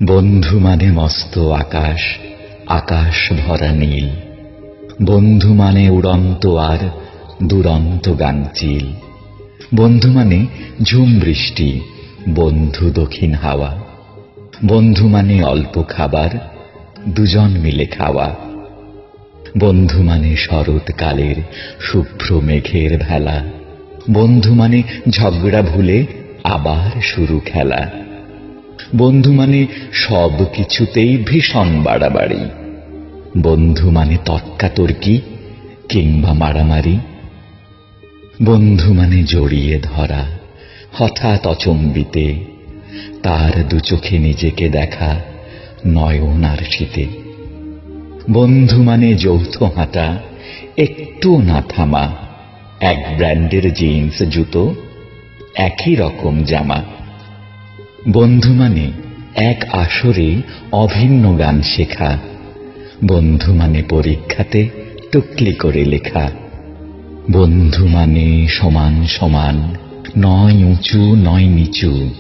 বন্ধু মানে মস্ত আকাশ, আকাশ ভরা নীল। বন্ধু মানে উড়ন্ত আর দুরন্ত গাংচিল। বন্ধু মানে ঝুম বৃষ্টি, বন্ধু দক্ষিণ হাওয়া। বন্ধু মানে অল্প খাবার, দুজন মিলে খাওয়া। বন্ধু মানে শরৎকালের শুভ্র মেঘের ভেলা। বন্ধু মানে ঝগড়া ভুলে আবার শুরু খেলা। বন্ধু মানে সব কিছুতেই ভীষণ বাড়াবাড়ি। বন্ধু মানে তর্কাতর্কি কিংবা মারামারি। বন্ধু মানে জড়িয়ে ধরা হঠাৎ অচম্বিতে, তার দু চোখে নিজেকে দেখা নয়ন আর শীতে। বন্ধু মানে যৌথ হাঁটা, একটু না থামা, এক ব্র্যান্ডের জিন্স জুতো, একই রকম জামা। বন্ধু মানে এক আসরে অভিন্ন গান শেখা। বন্ধু মানে পরীক্ষাতে টুকলি করে লেখা। বন্ধু মানে সমান সমান, নয় উঁচু নয় নিচু,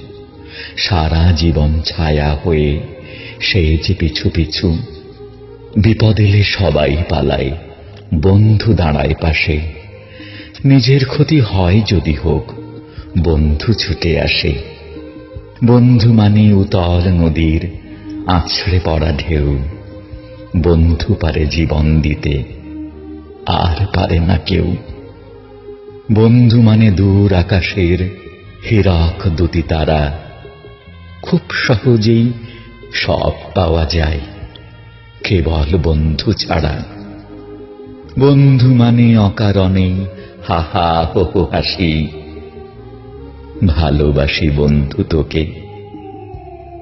সারা জীবন ছায়া হয়ে সে যে পিছু পিছু। বিপদ এলে সবাই পালায়, বন্ধু দাঁড়ায় পাশে। নিজের ক্ষতি হয় যদি হোক, বন্ধু ছুটে আসে। বন্ধু মানে উতল নদীর আছড়ে পড়া ঢেউ। বন্ধু পারে জীবন দিতে, আর পারে না কেউ। বন্ধু মানে দূর আকাশের হীরক দুটি তারা। খুব সহজেই সব পাওয়া যায় কেবল বন্ধু ছাড়া। বন্ধু মানে অকারণে হাহা হো হো হাসি। ভালোবাসি বন্ধু তোকে,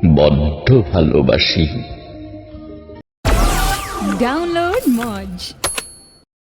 বড্ড ভালোবাসি। Download Moj.